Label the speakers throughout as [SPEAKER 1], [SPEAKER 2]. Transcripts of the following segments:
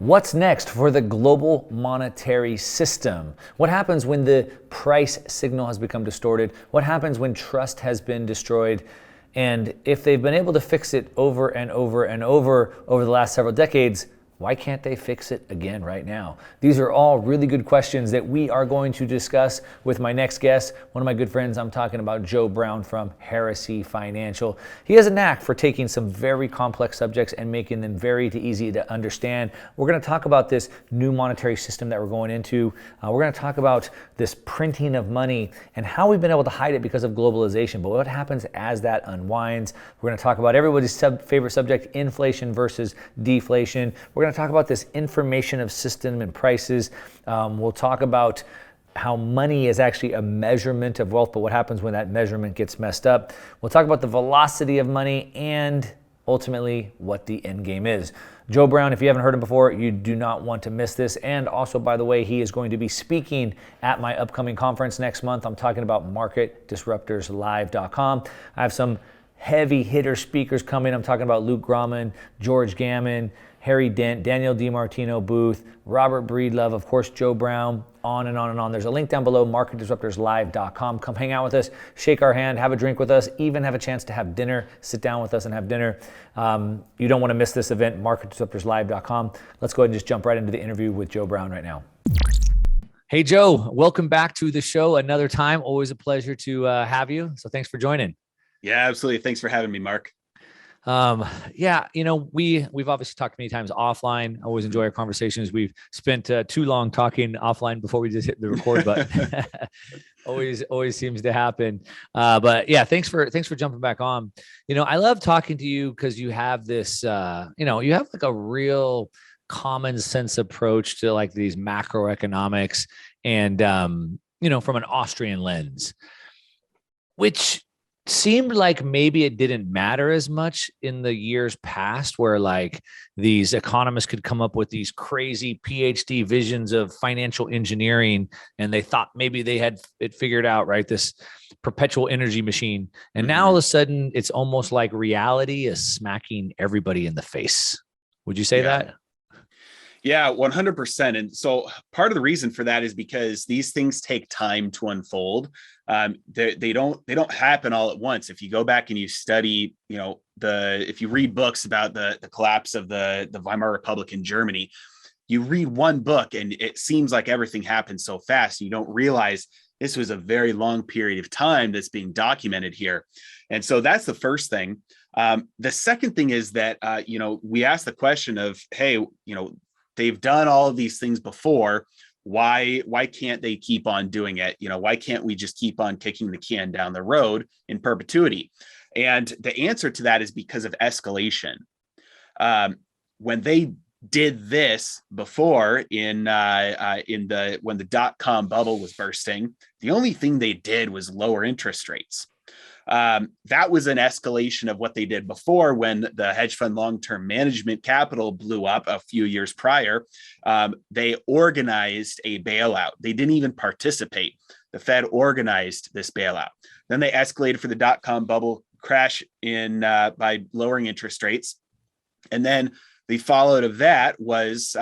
[SPEAKER 1] What's next for the global monetary system? What happens when the price signal has become distorted? What happens when trust has been destroyed? And if they've been able to fix it over and over and over the last several decades, why can't they fix it again right now? These are all really good questions that we are going to discuss with my next guest, one of my good friends. I'm talking about Joe Brown from Heresy Financial. He has a knack for taking some very complex subjects and making them very easy to understand. We're going to talk about this new monetary system that we're going into. We're going to talk about this printing of money and how we've been able to hide it because of globalization. But what happens as that unwinds? We're going to talk about everybody's favorite subject, inflation versus deflation. We're going to talk about this information of system and prices. We'll talk about how money is actually a measurement of wealth, but what happens when that measurement gets messed up. We'll talk about the velocity of money and ultimately what the end game is. Joe Brown, if you haven't heard him before, you do not want to miss this. And also, by the way, he is going to be speaking at my upcoming conference next month. I'm talking about marketdisruptorslive.com. I have some heavy hitter speakers coming. I'm talking about Luke Grauman, George Gammon, Harry Dent, Daniel DiMartino Booth, Robert Breedlove, of course, Joe Brown, on and on and on. There's a link down below, marketdisruptorslive.com. Come hang out with us, shake our hand, have a drink with us, even have a chance to have dinner, sit down with us and have dinner. You don't want to miss this event, marketdisruptorslive.com. Let's go ahead and just jump right into the interview with Joe Brown right now. Hey, Joe, welcome back to the show another time. Always a pleasure to have you. So thanks for joining.
[SPEAKER 2] Yeah, absolutely. Thanks for having me, Mark.
[SPEAKER 1] We've obviously talked many times offline. I always enjoy our conversations. We've spent too long talking offline before we just hit the record button. always seems to happen. But yeah, thanks for jumping back on. I love talking to you because you have this, you have like a real common sense approach to like these macroeconomics and, from an Austrian lens, which seemed like maybe it didn't matter as much in the years past, where like these economists could come up with these crazy PhD visions of financial engineering, and they thought maybe they had it figured out, right? This perpetual energy machine. And now all of a sudden it's almost like reality is smacking everybody in the face. Would you say that?
[SPEAKER 2] Yeah, 100%. And so part of the reason for that is because these things take time to unfold. They don't happen all at once. If you go back and you study, if you read books about the collapse of the Weimar Republic in Germany, you read one book and it seems like everything happened so fast. You don't realize this was a very long period of time that's being documented here. And so that's the first thing. The second thing is that, we asked the question of, hey, they've done all of these things before. Why can't they keep on doing it? Why can't we just keep on kicking the can down the road in perpetuity? And the answer to that is because of escalation. When they did this before when the dot-com bubble was bursting, the only thing they did was lower interest rates. That was an escalation of what they did before when the hedge fund long-term management capital blew up a few years prior. They organized a bailout. They didn't even participate. The Fed organized this bailout. Then they escalated for the dot-com bubble crash by lowering interest rates. And then the fallout of that was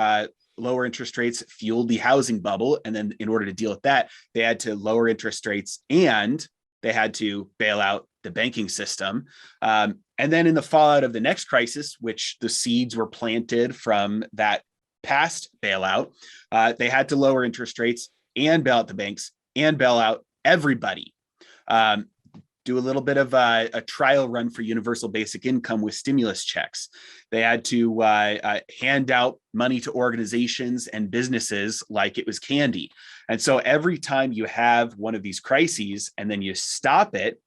[SPEAKER 2] lower interest rates fueled the housing bubble. And then in order to deal with that, they had to lower interest rates and they had to bail out the banking system. And then in the fallout of the next crisis, which the seeds were planted from that past bailout, they had to lower interest rates and bail out the banks and bail out everybody. Do a little bit of a trial run for universal basic income with stimulus checks. They had to hand out money to organizations and businesses like it was candy. And so every time you have one of these crises and then you stop it,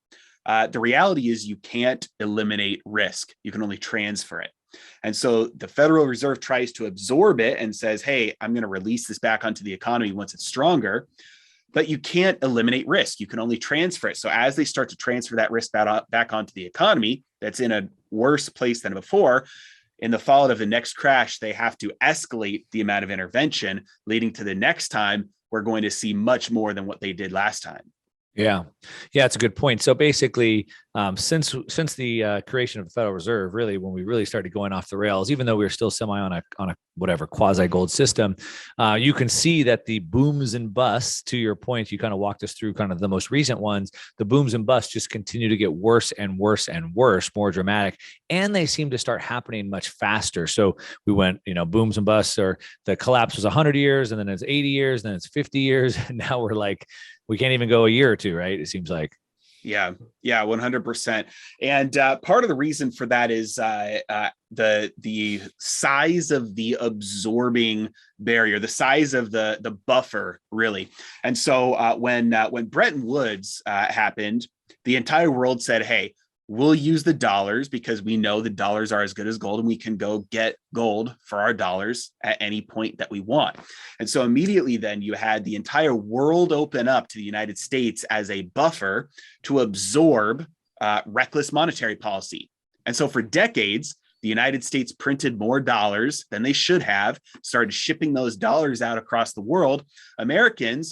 [SPEAKER 2] the reality is you can't eliminate risk. You can only transfer it. And so the Federal Reserve tries to absorb it and says, hey, I'm going to release this back onto the economy once it's stronger. But you can't eliminate risk. You can only transfer it. So as they start to transfer that risk back onto the economy, that's in a worse place than before, in the fallout of the next crash, they have to escalate the amount of intervention, leading to the next time we're going to see much more than what they did last time.
[SPEAKER 1] Yeah, yeah, it's a good point. So basically, since the creation of the Federal Reserve, really, when we really started going off the rails, even though we were still semi on a whatever quasi gold system, you can see that the booms and busts. To your point, you kind of walked us through kind of the most recent ones. The booms and busts just continue to get worse and worse and worse, more dramatic, and they seem to start happening much faster. So we went, booms and busts, or the collapse was 100 years, and then it's 80 years, and then it's 50 years, and now we're like, we can't even go a year or two, right? It seems like.
[SPEAKER 2] Yeah, 100%. And part of the reason for that is the size of the absorbing barrier, the size of the buffer, really. And so when Bretton Woods happened, the entire world said, "Hey, we'll use the dollars because we know the dollars are as good as gold, and we can go get gold for our dollars at any point that we want." And so immediately then you had the entire world open up to the United States as a buffer to absorb reckless monetary policy. And so for decades, the United States printed more dollars than they should have, started shipping those dollars out across the world.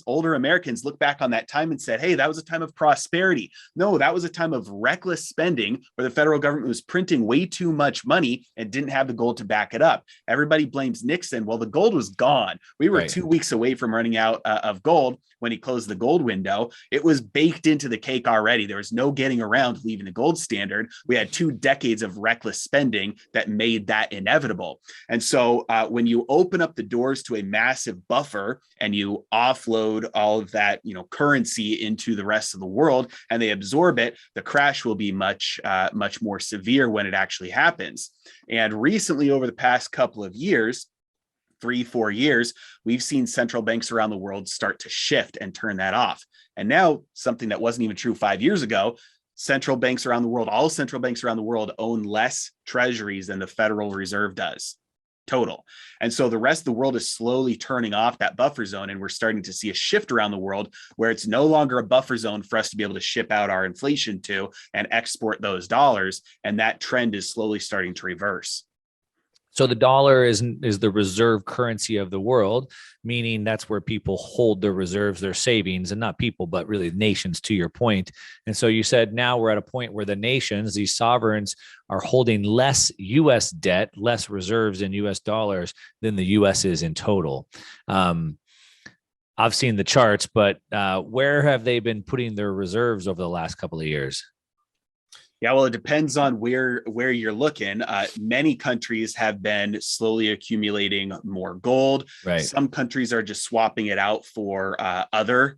[SPEAKER 2] Older Americans look back on that time and said, "Hey, that was a time of prosperity." No, that was a time of reckless spending where the federal government was printing way too much money and didn't have the gold to back it up. Everybody blames Nixon. Well, the gold was gone. We were
[SPEAKER 1] Right.
[SPEAKER 2] 2 weeks away from running out of gold when he closed the gold window. It was baked into the cake already. There was no getting around leaving the gold standard. We had 2 decades of reckless spending that made that inevitable. And so when you open up the doors to a massive buffer and you offload all of that, currency into the rest of the world and they absorb it, the crash will be much more severe when it actually happens. And recently, over the past couple of years, 3-4 years, we've seen central banks around the world start to shift and turn that off. And now, something that wasn't even true 5 years ago, all central banks around the world own less treasuries than the Federal Reserve does total. And so the rest of the world is slowly turning off that buffer zone. And we're starting to see a shift around the world where it's no longer a buffer zone for us to be able to ship out our inflation to and export those dollars. And that trend is slowly starting to reverse.
[SPEAKER 1] So the dollar is the reserve currency of the world, meaning that's where people hold their reserves, their savings, and not people, but really nations, to your point. And so you said now we're at a point where the nations, these sovereigns, are holding less U.S. debt, less reserves in U.S. dollars than the U.S. is in total. I've seen the charts, but where have they been putting their reserves over the last couple of years?
[SPEAKER 2] Yeah, well, it depends on where you're looking. Many countries have been slowly accumulating more gold.
[SPEAKER 1] Right.
[SPEAKER 2] Some countries are just swapping it out for other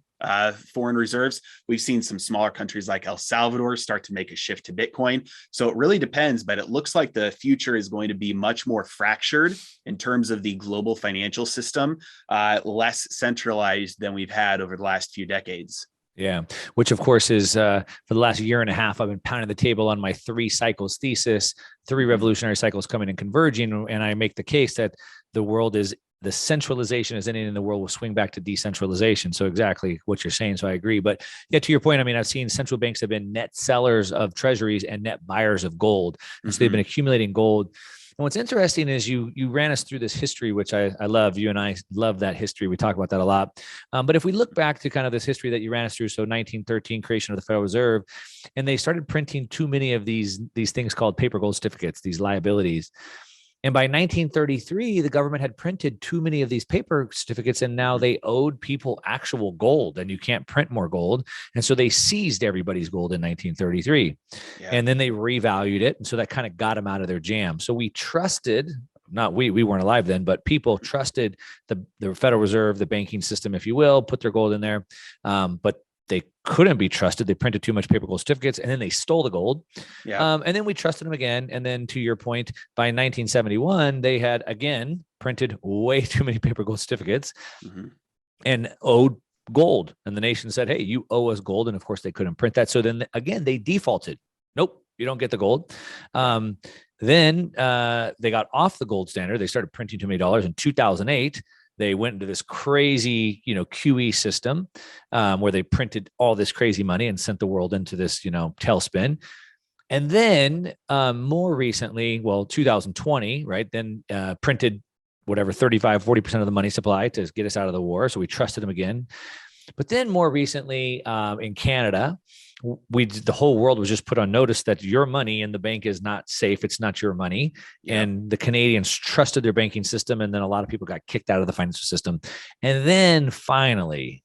[SPEAKER 2] foreign reserves. We've seen some smaller countries like El Salvador start to make a shift to Bitcoin. So it really depends, but it looks like the future is going to be much more fractured in terms of the global financial system, less centralized than we've had over the last few decades.
[SPEAKER 1] Yeah, which of course is for the last year and a half, I've been pounding the table on my 3 cycles thesis, 3 revolutionary cycles coming and converging. And I make the case that the centralization is ending and the world will swing back to decentralization. So exactly what you're saying. So I agree. But yeah, to your point, I mean, I've seen central banks have been net sellers of treasuries and net buyers of gold. And so they've been accumulating gold. And what's interesting is you ran us through this history, which I love. You and I love that history. We talk about that a lot. But if we look back to kind of this history that you ran us through, so 1913 creation of the Federal Reserve, and they started printing too many of these things called paper gold certificates, these liabilities. And by 1933, the government had printed too many of these paper certificates, and now they owed people actual gold, and you can't print more gold. And so they seized everybody's gold in 1933. Yeah. And then they revalued it. And so that kind of got them out of their jam. So we trusted, not we weren't alive then, but people trusted the Federal Reserve, the banking system, if you will, put their gold in there. But they couldn't be trusted. They printed too much paper gold certificates, and then they stole the gold. Yeah. And then we trusted them again. And then to your point, by 1971, they had again printed way too many paper gold certificates and owed gold. And the nation said, "Hey, you owe us gold." And of course, they couldn't print that. So then again, they defaulted. Nope, you don't get the gold. Then they got off the gold standard. They started printing too many dollars in 2008. They went into this crazy, QE system where they printed all this crazy money and sent the world into this, tailspin. And then more recently, 2020, right, then printed whatever, 35, 40% of the money supply to get us out of the war. So we trusted them again. But then more recently, in Canada, the whole world was just put on notice that your money in the bank is not safe. It's not your money.
[SPEAKER 2] Yeah.
[SPEAKER 1] And the Canadians trusted their banking system. And then a lot of people got kicked out of the financial system. And then finally,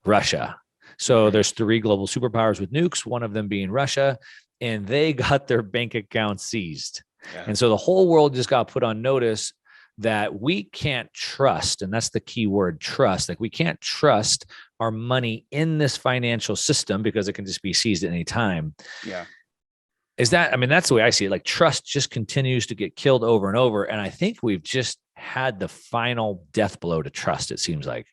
[SPEAKER 1] Russia. So there's 3 global superpowers with nukes, one of them being Russia, and they got their bank accounts seized.
[SPEAKER 2] Yeah.
[SPEAKER 1] And so the whole world just got put on notice that we can't trust, and that's the key word, trust. Like we can't trust our money in this financial system because it can just be seized at any time.
[SPEAKER 2] Yeah.
[SPEAKER 1] Is that, I mean, that's the way I see it. Like trust just continues to get killed over and over. And I think we've just had the final death blow to trust, it seems like.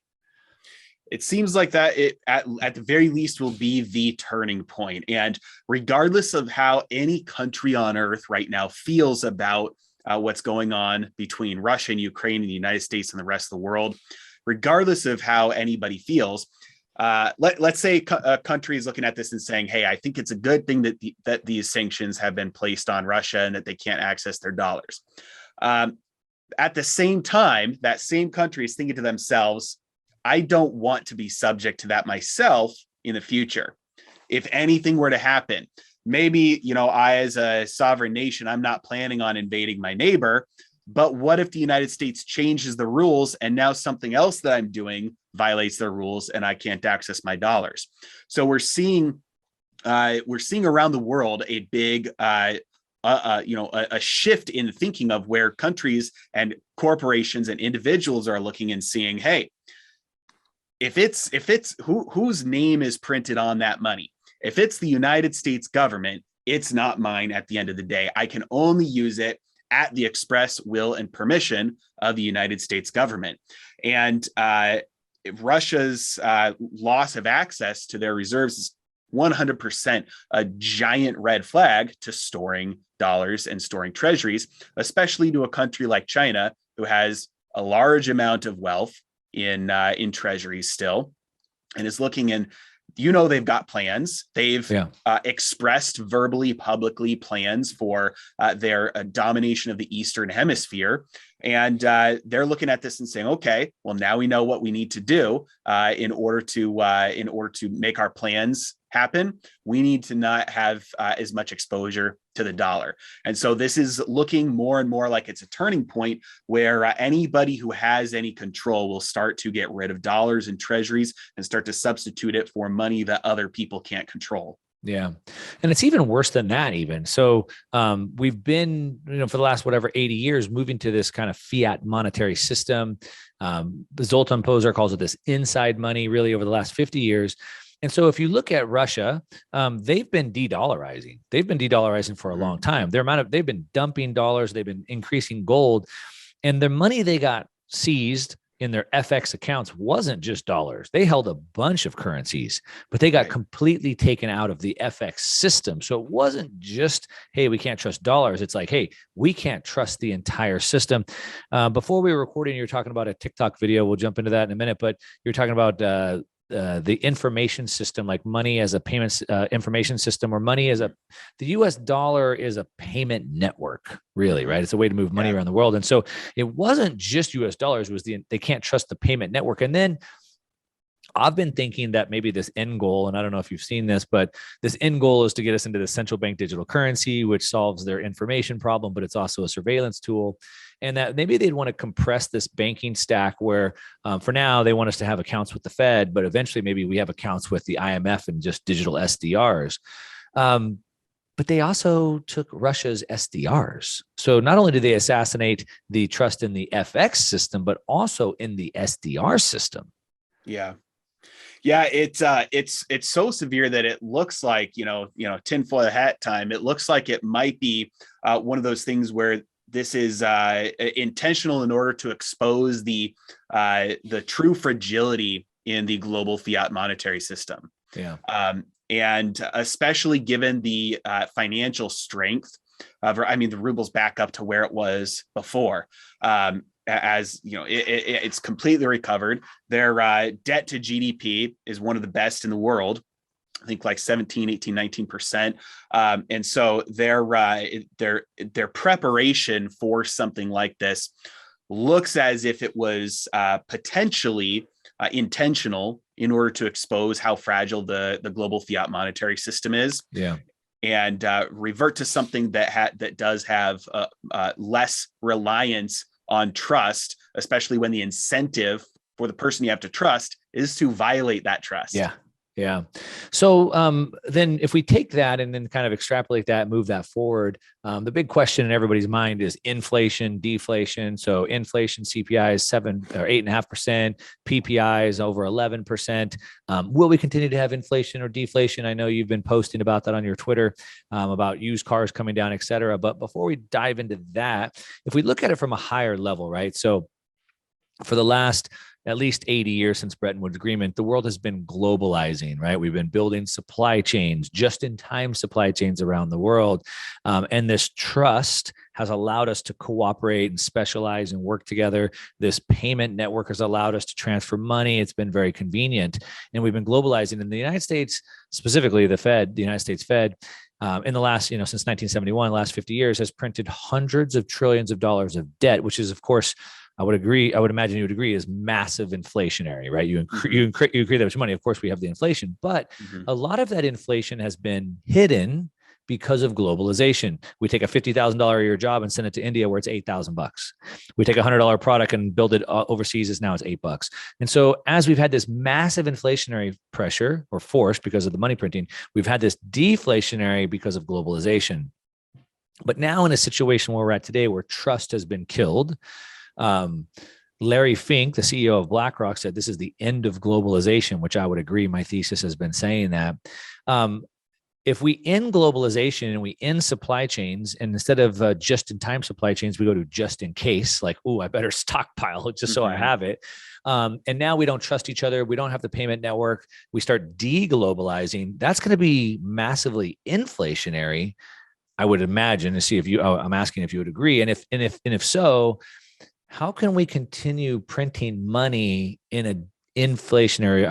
[SPEAKER 2] It seems like that it at the very least will be the turning point. And regardless of how any country on earth right now feels about what's going on between Russia and Ukraine and the United States and the rest of the world, regardless of how anybody feels, let's say a country is looking at this and saying, hey, I think it's a good thing that these sanctions have been placed on Russia and that they can't access their dollars. At the same time, that same country is thinking to themselves, I don't want to be subject to that myself in the future. If anything were to happen, maybe, I, as a sovereign nation, I'm not planning on invading my neighbor, but what if the United States changes the rules and now something else that I'm doing violates their rules and I can't access my dollars? So we're seeing around the world a big, a shift in thinking of where countries and corporations and individuals are looking and seeing, hey, if it's whose name is printed on that money, if it's the United States government, it's not mine at the end of the day. I can only use it at the express will and permission of the United States government. And Russia's loss of access to their reserves is 100% a giant red flag to storing dollars and storing treasuries, especially to a country like China, who has a large amount of wealth in treasuries still, and is looking in. They've got plans. They've expressed verbally, publicly plans for their domination of the Eastern Hemisphere. And they're looking at this and saying, okay, well, now we know what we need to do in order to make our plans happen. We need to not have as much exposure to the dollar. And so this is looking more and more like it's a turning point where anybody who has any control will start to get rid of dollars and treasuries and start to substitute it for money that other people can't control.
[SPEAKER 1] Yeah. And it's even worse than that even. So we've been, for the last, 80 years, moving to this kind of fiat monetary system. Zoltan Pozsar calls it this inside money, really, over the last 50 years. And so if you look at Russia, they've been de-dollarizing. They've been de-dollarizing for a long time. They've been dumping dollars. They've been increasing gold. And the money they got seized in their FX accounts wasn't just dollars. They held a bunch of currencies, but they got completely taken out of the FX system. So it wasn't just, hey, we can't trust dollars. It's like, hey, we can't trust the entire system. Before we were recording, you were talking about a TikTok video. We'll jump into that in a minute, but you're talking about the information system, like money as a payments information system, or money as the US dollar is a payment network, really, right? It's a way to move money around the world. And so it wasn't just US dollars, it was they can't trust the payment network. And then I've been thinking that maybe this end goal, and I don't know if you've seen this, but this end goal is to get us into the central bank digital currency, which solves their information problem, but it's also a surveillance tool. And that maybe they'd want to compress this banking stack where for now they want us to have accounts with the Fed, but eventually maybe we have accounts with the IMF and just digital SDRs. But they also took Russia's SDRs. So not only did they assassinate the trust in the FX system, but also in the SDR system.
[SPEAKER 2] Yeah. Yeah, it's so severe that it looks like, tinfoil hat time. It looks like it might be one of those things where this is intentional in order to expose the true fragility in the global fiat monetary system.
[SPEAKER 1] Yeah.
[SPEAKER 2] And especially given the financial strength of, the ruble's back up to where it was before. As it's completely recovered. Their debt to GDP is one of the best in the world. I think like 17, 18, 19%. And so their preparation for something like this looks as if it was potentially intentional in order to expose how fragile the global fiat monetary system is.
[SPEAKER 1] Yeah.
[SPEAKER 2] And revert to something that does have less reliance on trust, especially when the incentive for the person you have to trust is to violate that trust.
[SPEAKER 1] Yeah. Yeah. So then if we take that and then kind of extrapolate that, move that forward, the big question in everybody's mind is inflation, deflation. So inflation, CPI is 7 or 8.5%, PPI is over 11%. Will we continue to have inflation or deflation? I know you've been posting about that on your Twitter, about used cars coming down, et cetera. But before we dive into that, if we look at it from a higher level, right? So for the last at least 80 years since Bretton Woods Agreement, the world has been globalizing, right? We've been building supply chains, just-in-time supply chains around the world. And this trust has allowed us to cooperate and specialize and work together. This payment network has allowed us to transfer money. It's been very convenient. And we've been globalizing. In the United States, specifically the Fed, the United States Fed, in the last, since 1971, the last 50 years, has printed hundreds of trillions of dollars of debt, which is, of course, I would imagine you would agree, is massive inflationary, right? You create that much money. Of course, we have the inflation, but a lot of that inflation has been hidden because of globalization. We take a $50,000 a year job and send it to India where it's $8,000. We take a $100 product and build it overseas, is now it's $8. And so as we've had this massive inflationary pressure or force because of the money printing, we've had this deflationary because of globalization. But now in a situation where we're at today, where trust has been killed, Larry Fink, the CEO of BlackRock, said this is the end of globalization, which I would agree. My thesis has been saying that. If we end globalization and we end supply chains, and instead of just-in-time supply chains, we go to just-in-case, like, oh, I better stockpile just so I have it. And now we don't trust each other. We don't have the payment network. We start de-globalizing. That's going to be massively inflationary, I would imagine. To see if I'm asking if you would agree, and if so, how can we continue printing money in a deflationary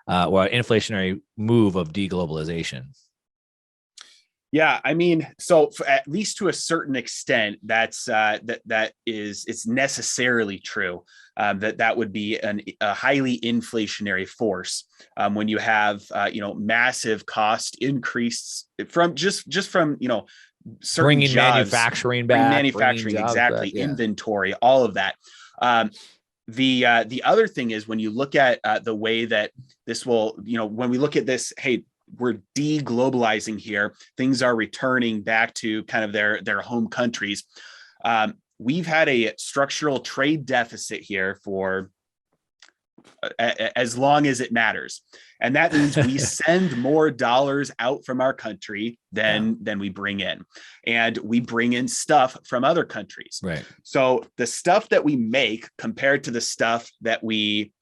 [SPEAKER 1] or inflationary move of deglobalization?
[SPEAKER 2] Yeah, I mean, so at least to a certain extent, it's necessarily true that would be a highly inflationary force when you have massive cost increase from just from certain
[SPEAKER 1] bringing
[SPEAKER 2] jobs,
[SPEAKER 1] manufacturing back,
[SPEAKER 2] exactly,
[SPEAKER 1] back, yeah.
[SPEAKER 2] inventory, all of that. The other thing is when you look at the way that this will, when we look at this, hey, we're de-globalizing here, things are returning back to kind of their home countries. We've had a structural trade deficit here for as long as it matters. And that means we send more dollars out from our country than we bring in. And we bring in stuff from other countries.
[SPEAKER 1] Right.
[SPEAKER 2] So the stuff that we make compared to the stuff that we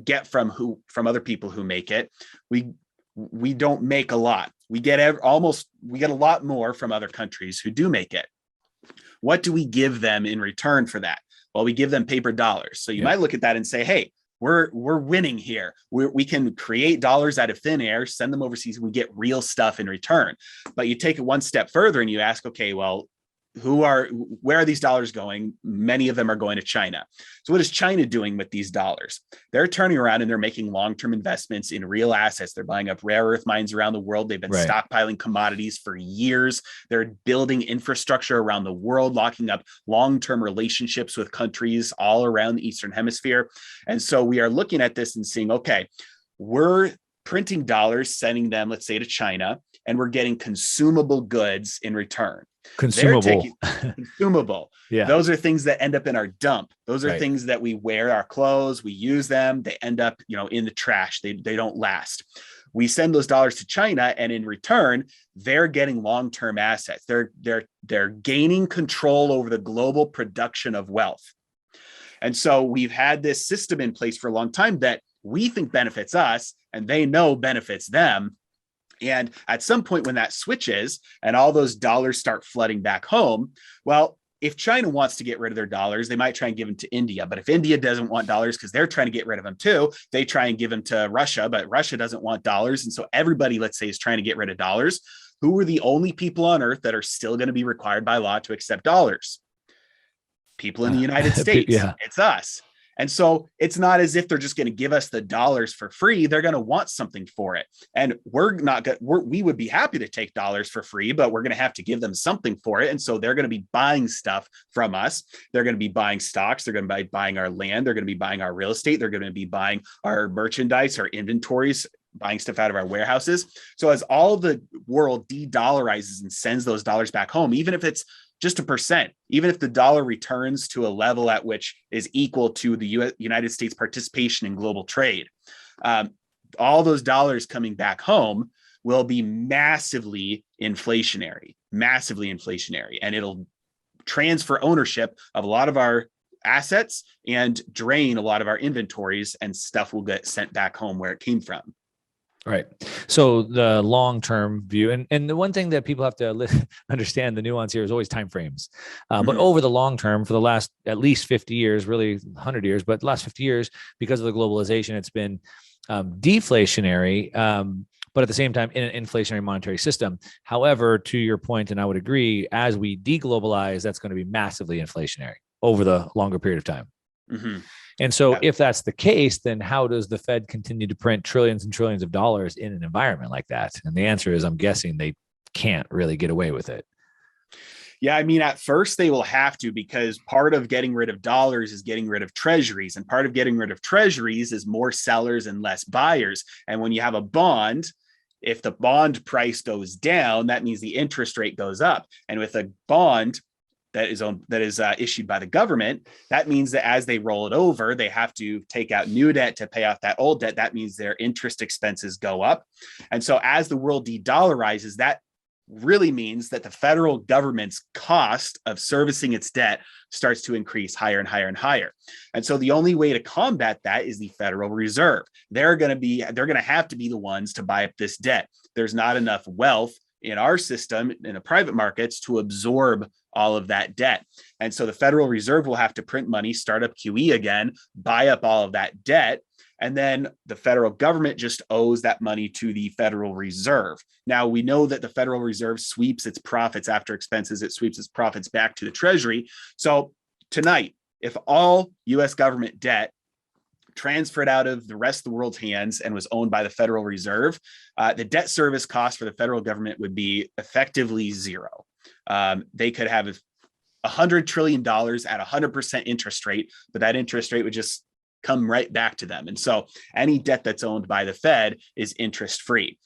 [SPEAKER 2] get from other people who make it, we don't make a lot. We get a lot more from other countries who do make it. What do we give them in return for that? Well, we give them paper dollars. So you might look at that and say, hey, we're winning here. We can create dollars out of thin air, send them overseas, and we get real stuff in return. But you take it one step further and you ask, okay, well, where are these dollars going? Many of them are going to China. So what is China doing with these dollars? They're turning around and they're making long-term investments in real assets. They're buying up rare earth mines around the world. They've been stockpiling commodities for years. They're building infrastructure around the world, locking up long-term relationships with countries all around the Eastern Hemisphere. And so we are looking at this and seeing, okay, we're printing dollars, sending them, let's say, to China, and we're getting consumable goods in return. Consumable. Yeah. Those are things that end up in our dump. Those are things that we wear, our clothes, we use them, they end up, in the trash. They don't last. We send those dollars to China, and in return, they're getting long-term assets. They're gaining control over the global production of wealth. And so we've had this system in place for a long time that we think benefits us, and they know benefits them. And at some point when that switches and all those dollars start flooding back home, well, if China wants to get rid of their dollars, they might try and give them to India. But if India doesn't want dollars because they're trying to get rid of them too, they try and give them to Russia, but Russia doesn't want dollars. And so everybody, let's say, is trying to get rid of dollars. Who are the only people on earth that are still going to be required by law to accept dollars? People in the United States. It's us. And so it's not as if they're just going to give us the dollars for free. They're going to want something for it. And we would be happy to take dollars for free, but we're going to have to give them something for it. And so they're going to be buying stuff from us. They're going to be buying stocks. They're going to be buying our land. They're going to be buying our real estate. They're going to be buying our merchandise, our inventories, buying stuff out of our warehouses. So as all the world de-dollarizes and sends those dollars back home, even if it's just 1%, even if the dollar returns to a level at which is equal to the United States participation in global trade, all those dollars coming back home will be massively inflationary, and it'll transfer ownership of a lot of our assets and drain a lot of our inventories, and stuff will get sent back home where it came from.
[SPEAKER 1] Right. So the long-term view, and the one thing that people have to understand, the nuance here is always timeframes. But over the long term, for the last at least 50 years, really 100 years, but the last 50 years, because of the globalization, it's been deflationary, but at the same time in an inflationary monetary system. However, to your point, and I would agree, as we deglobalize, that's going to be massively inflationary over the longer period of time. And so if that's the case, then how does the Fed continue to print trillions and trillions of dollars in an environment like that? And the answer is, I'm guessing they can't really get away with it.
[SPEAKER 2] Yeah, I mean, at first they will have to, because part of getting rid of dollars is getting rid of treasuries. And part of getting rid of treasuries is more sellers and less buyers. And when you have a bond, if the bond price goes down, that means the interest rate goes up. And with a bond that is issued by the government, that means that as they roll it over, they have to take out new debt to pay off that old debt. That means their interest expenses go up. And so as the world de-dollarizes, that really means that the federal government's cost of servicing its debt starts to increase higher and higher and higher. And so the only way to combat that is the Federal Reserve. They're going to have to be the ones to buy up this debt. There's not enough wealth in our system, in the private markets, to absorb all of that debt. And so the Federal Reserve will have to print money, start up QE again, buy up all of that debt. And then the federal government just owes that money to the Federal Reserve. Now, we know that the Federal Reserve sweeps its profits after expenses. It sweeps its profits back to the Treasury. So tonight, if all US government debt transferred out of the rest of the world's hands and was owned by the Federal Reserve, the debt service cost for the federal government would be effectively zero. They could have $100 trillion at 100% interest rate, but that interest rate would just come right back to them. And so any debt that's owned by the Fed is interest free.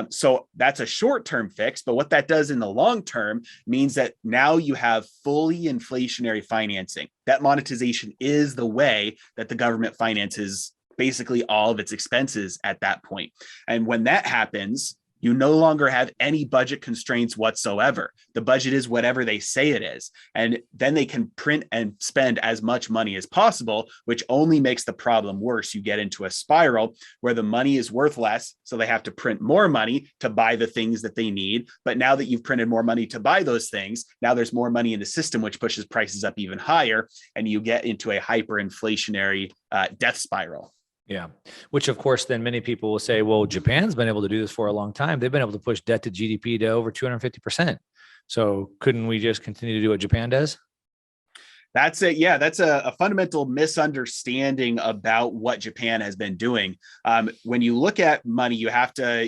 [SPEAKER 2] So that's a short-term fix, but what that does in the long term means that now you have fully inflationary financing. Debt monetization is the way that the government finances basically all of its expenses at that point. And when that happens, you no longer have any budget constraints whatsoever. The budget is whatever they say it is. And then they can print and spend as much money as possible, which only makes the problem worse. You get into a spiral where the money is worth less, so they have to print more money to buy the things that they need. But now that you've printed more money to buy those things, now there's more money in the system, which pushes prices up even higher, and you get into a hyperinflationary death spiral.
[SPEAKER 1] Yeah. Which, of course, then many people will say, well, Japan's been able to do this for a long time. They've been able to push debt to GDP to over 250%. So couldn't we just continue to do what Japan does?
[SPEAKER 2] That's it. Yeah, that's a fundamental misunderstanding about what Japan has been doing. When you look at money, you have to,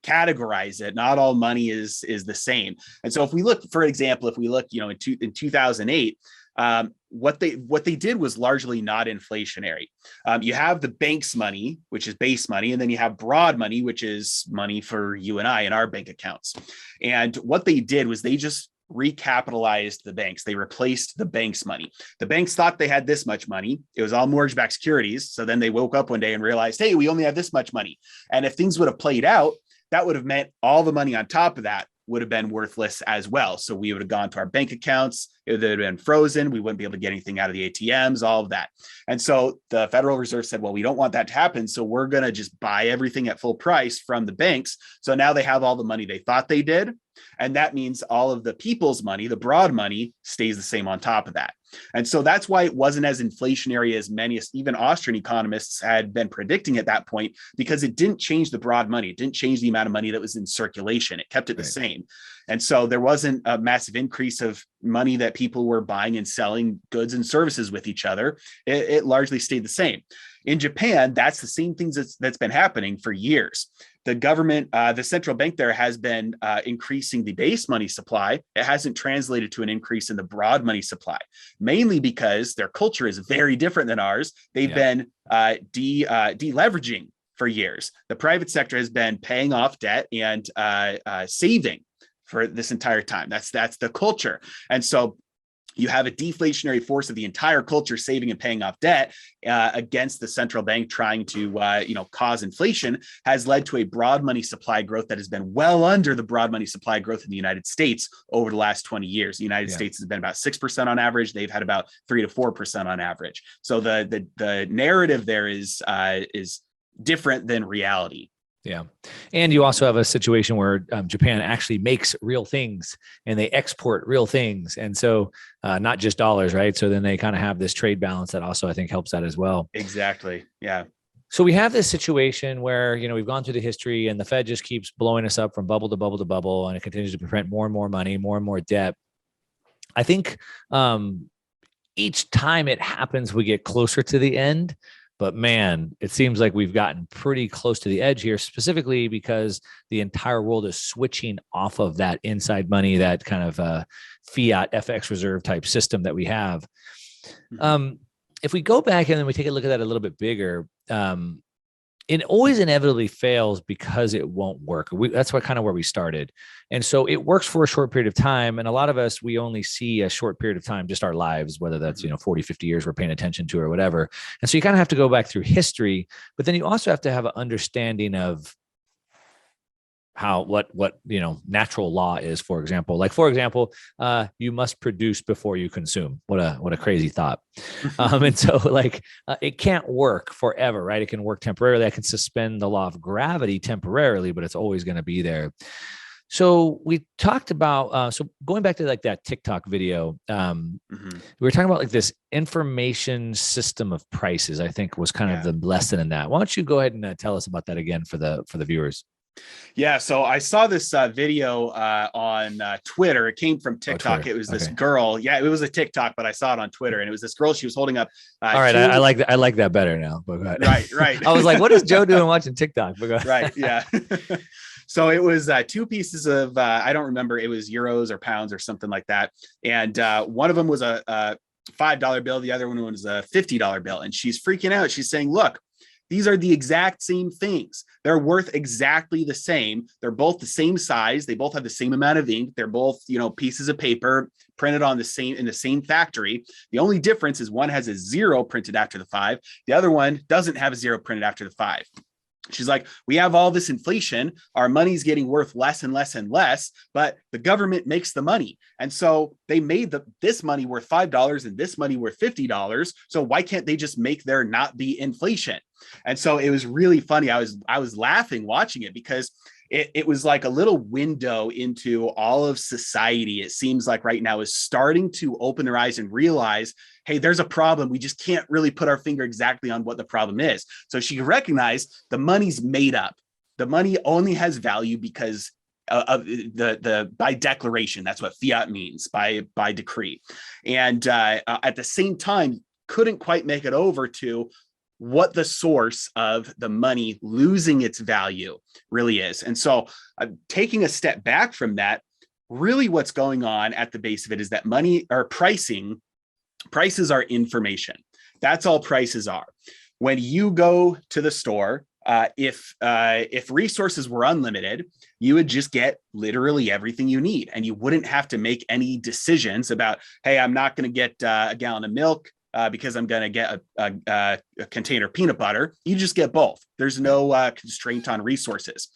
[SPEAKER 2] categorize it. Not all money is the same. And so if we look, for example, in 2008, what they did was largely not inflationary. You have the bank's money, which is base money, and then you have broad money, which is money for you and I in our bank accounts. And what they did was they just recapitalized the banks. They replaced the bank's money. The banks thought they had this much money. It was all mortgage-backed securities. So then they woke up one day and realized, hey, we only have this much money. And if things would have played out, that would have meant all the money on top of that would have been worthless as well. So we would have gone to our bank accounts. It would have been frozen. We wouldn't be able to get anything out of the ATMs, all of that. And so the Federal Reserve said, well, we don't want that to happen. So we're going to just buy everything at full price from the banks. So now they have all the money they thought they did. And that means all of the people's money, the broad money, stays the same on top of that. And so that's why it wasn't as inflationary as many, even Austrian economists had been predicting at that point, because it didn't change the broad money. It didn't change the amount of money that was in circulation. It kept it the same. And so there wasn't a massive increase of money that people were buying and selling goods and services with each other. It largely stayed the same. In Japan, that's the same things that's been happening for years. The government, the central bank there has been increasing the base money supply. It hasn't translated to an increase in the broad money supply, mainly because their culture is very different than ours. They've been deleveraging for years. The private sector has been paying off debt and saving for this entire time. That's the culture. And so you have a deflationary force of the entire culture saving and paying off debt against the central bank trying to cause inflation, has led to a broad money supply growth that has been well under the broad money supply growth in the United States over the last 20 years. The United States has been about 6% on average. They've had about 3 to 4% on average. So the narrative there is different than reality.
[SPEAKER 3] Yeah. And you also have a situation where Japan actually makes real things and they export real things. And so not just dollars, right? So then they kind of have this trade balance that also, I think, helps that as well.
[SPEAKER 2] Exactly. Yeah.
[SPEAKER 3] So we have this situation where, we've gone through the history and the Fed just keeps blowing us up from bubble to bubble to bubble, and it continues to print more and more money, more and more debt. I think each time it happens, we get closer to the end. But man, it seems like we've gotten pretty close to the edge here, specifically because the entire world is switching off of that inside money, that kind of fiat FX reserve type system that we have. If we go back and then we take a look at that a little bit bigger, it always inevitably fails because it won't work. That's kind of where we started. And so it works for a short period of time. And a lot of us, we only see a short period of time, just our lives, whether that's, 40, 50 years we're paying attention to or whatever. And so you kind of have to go back through history, but then you also have to have an understanding of what natural law is, for example. Like, for example, you must produce before you consume. What a crazy thought. And so it can't work forever, right? It can work temporarily. I can suspend the law of gravity temporarily, but it's always going to be there. So we talked about, so going back to that TikTok video, we were talking about this information system of prices, I think was kind of the lesson in that. Why don't you go ahead and tell us about that again for the viewers?
[SPEAKER 2] Yeah, so I saw this video on Twitter. It came from TikTok. It was this girl. Yeah, it was a TikTok, but I saw it on Twitter, and it was this girl. She was holding up.
[SPEAKER 3] All right, I like that better now. But go ahead.
[SPEAKER 2] Right.
[SPEAKER 3] I was like, what is Joe doing watching TikTok? But go ahead.
[SPEAKER 2] Right. Yeah. So it was two pieces of I don't remember. It was euros or pounds or something like that, and one of them was a $5 bill. The other one was a $50 bill, and she's freaking out. She's saying, "Look. These are the exact same things. They're worth exactly the same. They're both the same size. They both have the same amount of ink. They're both, pieces of paper printed in the same factory. The only difference is one has a 0 printed after the 5. The other one doesn't have a 0 printed after the 5. She's like, we have all this inflation. Our money's getting worth less and less and less, but the government makes the money. And so they made this money worth $5 and this money worth $50. So why can't they just make there not be inflation? And so it was really funny. I was laughing watching it because it was like a little window into all of society. It seems like right now is starting to open their eyes and realize, hey, there's a problem. We just can't really put our finger exactly on what the problem is. So she recognized the money's made up. The money only has value because of the by declaration. That's what fiat means, by decree. And at the same time, couldn't quite make it over to what the source of the money losing its value really is. And so taking a step back from that, really what's going on at the base of it is that money or prices are information. That's all prices are. When you go to the store, if resources were unlimited, you would just get literally everything you need, and you wouldn't have to make any decisions about, hey, I'm not going to get a gallon of milk because I'm going to get a container of peanut butter. You just get both. There's no constraint on resources.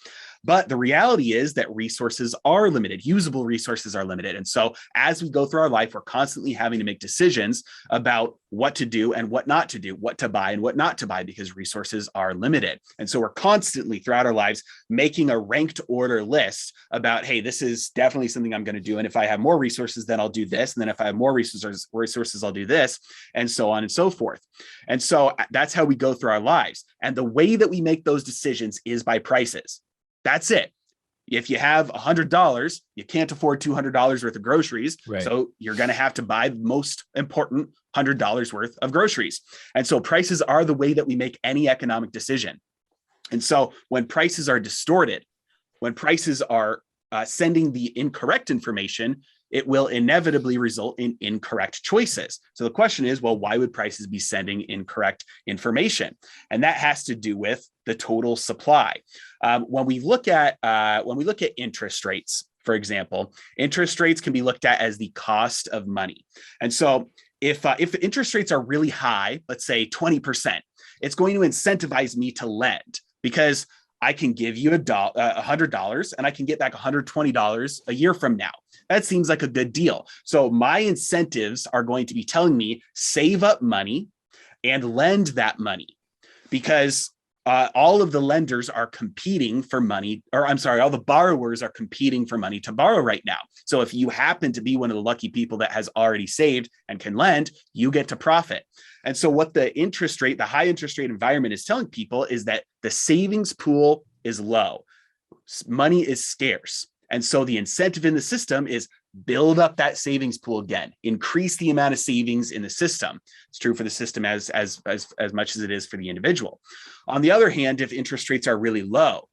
[SPEAKER 2] But the reality is that resources are limited, usable resources are limited. And so as we go through our life, we're constantly having to make decisions about what to do and what not to do, what to buy and what not to buy, because resources are limited. And so we're constantly throughout our lives making a ranked order list about, hey, this is definitely something I'm going to do. And if I have more resources, then I'll do this. And then if I have more resources, I'll do this, and so on and so forth. And so that's how we go through our lives. And the way that we make those decisions is by prices. That's it. If you have $100, you can't afford $200 worth of groceries.
[SPEAKER 3] Right.
[SPEAKER 2] So you're going to have to buy the most important $100 worth of groceries. And so prices are the way that we make any economic decision. And so when prices are distorted, when prices are sending the incorrect information, it will inevitably result in incorrect choices. So the question is, well, why would prices be sending incorrect information? And that has to do with the total supply. When we look at interest rates, for example, interest rates can be looked at as the cost of money. And so if interest rates are really high, let's say 20%, it's going to incentivize me to lend, because I can give you $100 and I can get back $120 a year from now. That seems like a good deal. So my incentives are going to be telling me save up money and lend that money, because all of the lenders are competing for money, all the borrowers are competing for money to borrow right now. So if you happen to be one of the lucky people that has already saved and can lend, you get to profit. And so what the high interest rate environment is telling people is that the savings pool is low. Money is scarce. And so the incentive in the system is build up that savings pool again, increase the amount of savings in the system. It's true for the system as much as it is for the individual. On the other hand, if interest rates are really low,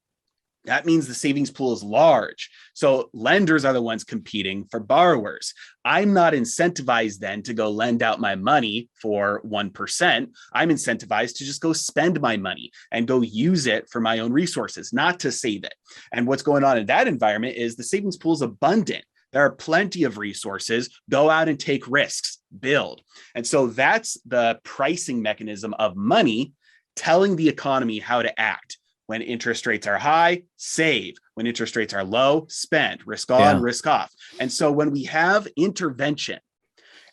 [SPEAKER 2] that means the savings pool is large. So lenders are the ones competing for borrowers. I'm not incentivized then to go lend out my money for 1%. I'm incentivized to just go spend my money and go use it for my own resources, not to save it. And what's going on in that environment is the savings pool is abundant. There are plenty of resources. Go out and take risks, build. And so that's the pricing mechanism of money telling the economy how to act. When interest rates are high, save. When interest rates are low, spend. Risk on, risk off. And so when we have intervention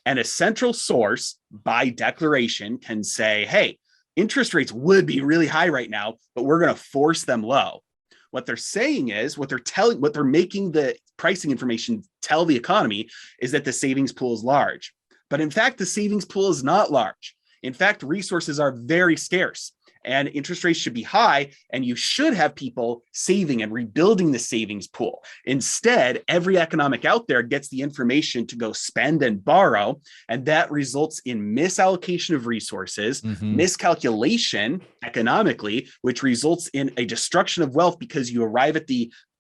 [SPEAKER 2] and a central source by declaration can say, hey, interest rates would be really high right now, but we're going to force them low. What they're saying is, what they're making the pricing information tell the economy is that the savings pool is large. But in fact, the savings pool is not large. In fact, resources are very scarce. And interest rates should be high, and you should have people saving and rebuilding the savings pool. Instead, every economic out there gets the information to go spend and borrow, and that results in misallocation of resources, miscalculation economically, which results in a destruction of wealth, because you arrive at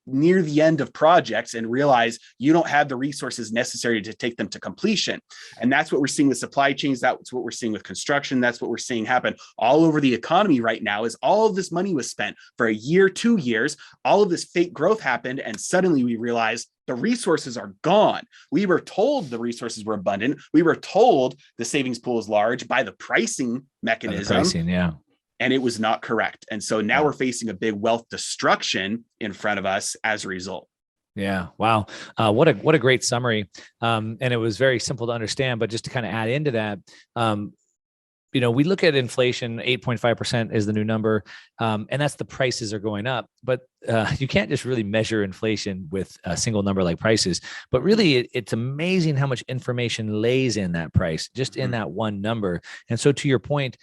[SPEAKER 2] near the end of projects and realize you don't have the resources necessary to take them to completion. And that's what we're seeing with supply chains. That's what we're seeing with construction. That's what we're seeing happen all over the economy right now. Is all of this money was spent for a year, 2 years, all of this fake growth happened, and suddenly we realize the resources are gone. We were told the resources were abundant. We were told the savings pool is large by the pricing mechanism. And it was not correct. And so now we're facing a big wealth destruction in front of us as a result.
[SPEAKER 3] Yeah. Wow. What a great summary. And it was very simple to understand, but just to kind of add into that, we look at inflation, 8.5% is the new number. And that's the prices are going up, but you can't just really measure inflation with a single number like prices, but really it's amazing how much information lays in that price, just in that one number. And so to your point,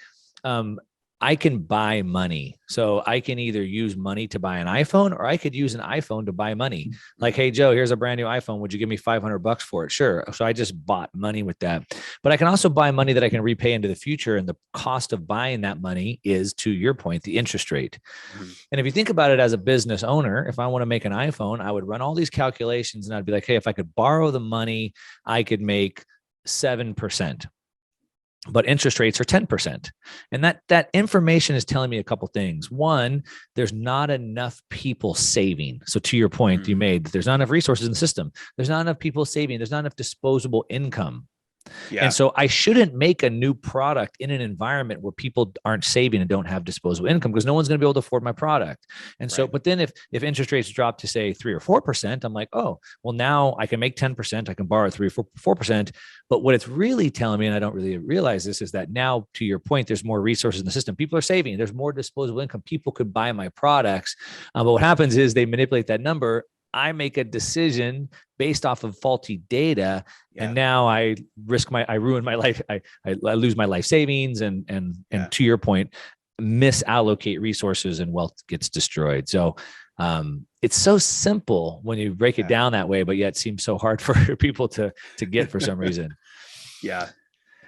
[SPEAKER 3] I can buy money. So I can either use money to buy an iPhone, or I could use an iPhone to buy money. Like, hey, Joe, here's a brand new iPhone. Would you give me $500 for it? Sure. So I just bought money with that. But I can also buy money that I can repay into the future. And the cost of buying that money is, to your point, the interest rate. And if you think about it as a business owner, if I want to make an iPhone, I would run all these calculations and I'd be like, hey, if I could borrow the money, I could make 7%. But interest rates are 10%. And that information is telling me a couple things. One, there's not enough people saving. So to your point you made, there's not enough resources in the system. There's not enough people saving. There's not enough disposable income. And
[SPEAKER 2] Yeah.
[SPEAKER 3] so I shouldn't make a new product in an environment where people aren't saving and don't have disposable income, because no one's going to be able to afford my product. And so,
[SPEAKER 2] Right.
[SPEAKER 3] but then if interest rates drop to say 3 or 4%, I'm like, oh, well, now I can make 10%. I can borrow at 3 or 4%. But what it's really telling me, and I don't really realize this, is that now, to your point, there's more resources in the system. People are saving. There's more disposable income. People could buy my products. But what happens is they manipulate that number. I make a decision based off of faulty data, and
[SPEAKER 2] Yeah.
[SPEAKER 3] now I ruin my life. I lose my life savings, and
[SPEAKER 2] Yeah.
[SPEAKER 3] to your point, misallocate resources and wealth gets destroyed. So it's so simple when you break it
[SPEAKER 2] Yeah.
[SPEAKER 3] down that way, but yet seems so hard for people to get for some reason.
[SPEAKER 2] Yeah.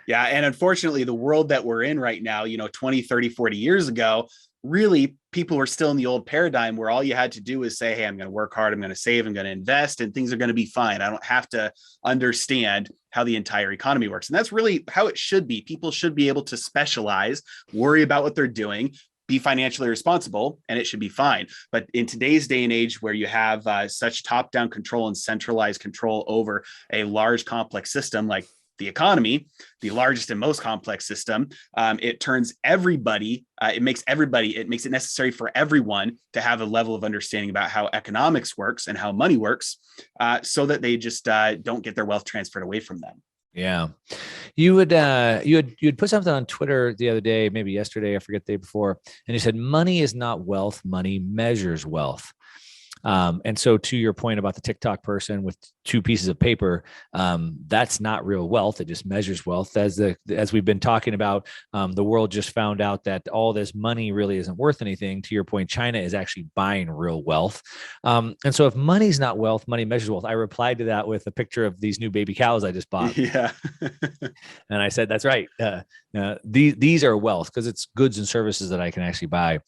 [SPEAKER 2] Yeah. And unfortunately, the world that we're in right now, 20, 30, 40 years ago, really people were still in the old paradigm where all you had to do is say, hey, I'm going to work hard, I'm going to save, I'm going to invest, and things are going to be fine. I don't have to understand how the entire economy works. And that's really how it should be. People should be able to specialize, worry about what they're doing, be financially responsible, and it should be fine. But in today's day and age, where you have such top-down control and centralized control over a large, complex system like the economy, the largest and most complex system, it turns everybody, it makes it necessary for everyone to have a level of understanding about how economics works and how money works, so that they just don't get their wealth transferred away from them.
[SPEAKER 3] Yeah. You had put something on Twitter the other day, maybe yesterday, I forget the day before, and you said money is not wealth, money measures wealth. And so, to your point about the TikTok person with 2 pieces of paper, that's not real wealth. It just measures wealth. As we've been talking about, the world just found out that all this money really isn't worth anything. To your point, China is actually buying real wealth. And so, if money's not wealth, money measures wealth. I replied to that with a picture of these new baby cows I just bought.
[SPEAKER 2] Yeah.
[SPEAKER 3] And I said, that's right. These are wealth because it's goods and services that I can actually buy.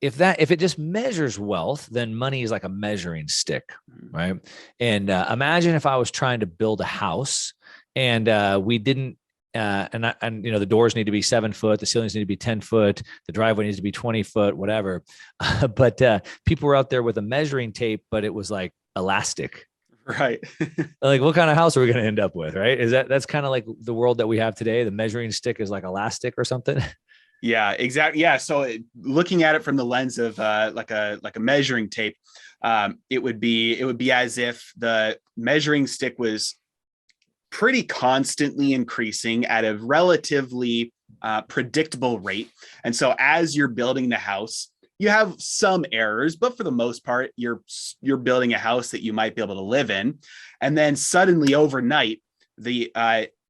[SPEAKER 3] If it just measures wealth, then money is like a measuring stick, right? And imagine if I was trying to build a house, and we didn't, and the doors need to be 7 foot, the ceilings need to be 10 foot, the driveway needs to be 20 foot, whatever. But people were out there with a measuring tape, but it was like elastic.
[SPEAKER 2] Right.
[SPEAKER 3] Like, what kind of house are we going to end up with, right? That's kind of like the world that we have today. The measuring stick is like elastic or something.
[SPEAKER 2] Yeah, exactly. Yeah. So looking at it from the lens of like a measuring tape, it would be as if the measuring stick was pretty constantly increasing at a relatively predictable rate. And so as you're building the house, you have some errors, but for the most part, you're building a house that you might be able to live in. And then suddenly overnight, the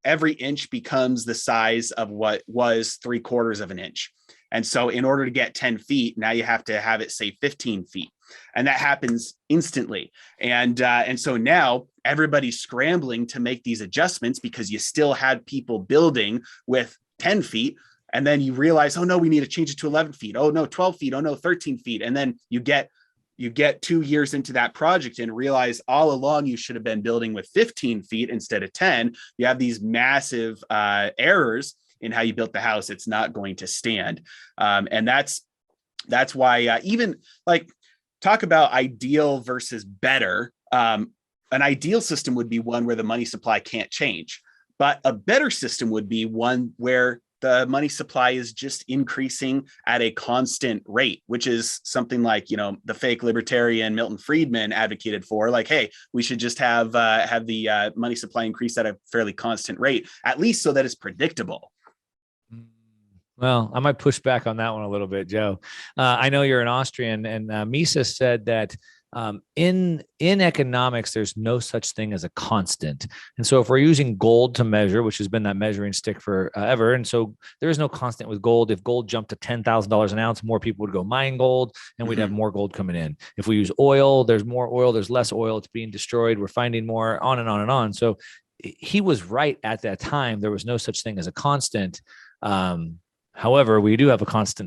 [SPEAKER 2] every inch becomes the size of what was 3/4 of an inch. And so in order to get 10 feet, now you have to have it say 15 feet. And that happens instantly. And so now everybody's scrambling to make these adjustments because you still had people building with 10 feet. And then you realize, oh no, we need to change it to 11 feet. Oh no, 12 feet. Oh no, 13 feet. And then you get 2 years into that project and realize all along you should have been building with 15 feet instead of 10. You have these massive errors in how you built the house. It's not going to stand. And that's why even like talk about ideal versus better. An ideal system would be one where the money supply can't change, but a better system would be one where the money supply is just increasing at a constant rate, which is something like, the fake libertarian Milton Friedman advocated for, like, hey, we should just have the money supply increase at a fairly constant rate, at least so that it's predictable.
[SPEAKER 3] Well, I might push back on that one a little bit, Joe. I know you're an Austrian, and Mises said that in economics, there's no such thing as a constant. And so if we're using gold to measure, which has been that measuring stick forever, and so there is no constant with gold. If gold jumped to $10,000 an ounce, more people would go mine gold, and we'd have more gold coming in. If we use oil, there's more oil, there's less oil, it's being destroyed. We're finding more, on and on and on. So he was right at that time. There was no such thing as a constant. However, we do have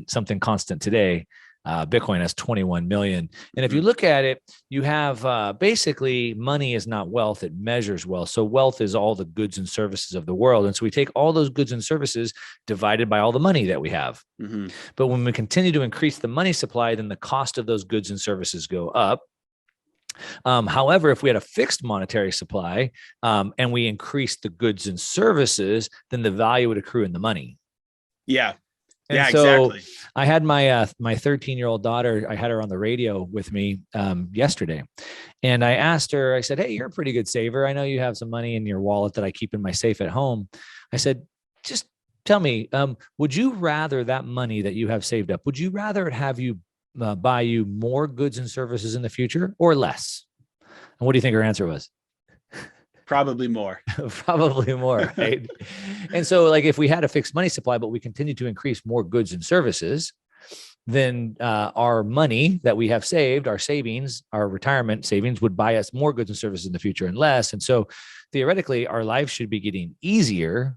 [SPEAKER 3] something constant today. Bitcoin has 21 million. And if you look at it, you have basically money is not wealth. It measures wealth. So wealth is all the goods and services of the world. And so we take all those goods and services divided by all the money that we have. Mm-hmm. But when we continue to increase the money supply, then the cost of those goods and services go up. However, if we had a fixed monetary supply and we increased the goods and services, then the value would accrue in the money.
[SPEAKER 2] Yeah.
[SPEAKER 3] And
[SPEAKER 2] Yeah,
[SPEAKER 3] so
[SPEAKER 2] exactly.
[SPEAKER 3] I had my 13-year-old daughter, I had her on the radio with me yesterday. And I asked her, I said, hey, you're a pretty good saver. I know you have some money in your wallet that I keep in my safe at home. I said, just tell me, would you rather that money that you have saved up, would you rather it have you buy you more goods and services in the future or less? And what do you think her answer was?
[SPEAKER 2] Probably more.
[SPEAKER 3] Probably more, right? And so, like, if we had a fixed money supply, but we continue to increase more goods and services, then our money that we have saved, our savings, our retirement savings would buy us more goods and services in the future and less. And so theoretically, our lives should be getting easier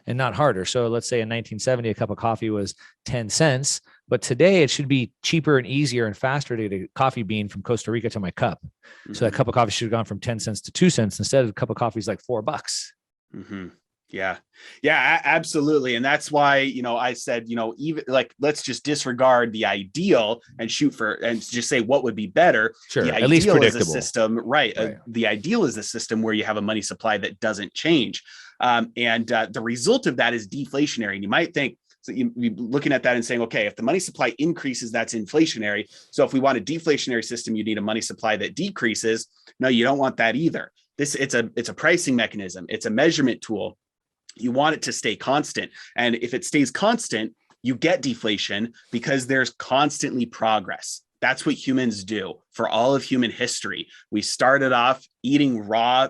[SPEAKER 3] and not harder. So let's say in 1970, a cup of coffee was 10 cents, but today it should be cheaper and easier and faster to get a coffee bean from Costa Rica to my cup. So that cup of coffee should have gone from 10 cents to 2 cents. Instead, a cup of coffee is like $4.
[SPEAKER 2] Yeah. Yeah, absolutely. And that's why, I said, even like, let's just disregard the ideal and shoot for, and just say what would be better.
[SPEAKER 3] Sure.
[SPEAKER 2] The
[SPEAKER 3] At least
[SPEAKER 2] ideal is a
[SPEAKER 3] predictable
[SPEAKER 2] system, right?
[SPEAKER 3] Right.
[SPEAKER 2] The ideal is a system where you have a money supply that doesn't change. And the result of that is deflationary. And you might think, so you're looking at that and saying, okay, if the money supply increases, that's inflationary. So if we want a deflationary system, you need a money supply that decreases. No, you don't want that either. It's a pricing mechanism. It's a measurement tool. You want it to stay constant. And if it stays constant, you get deflation because there's constantly progress. That's what humans do for all of human history. We started off eating raw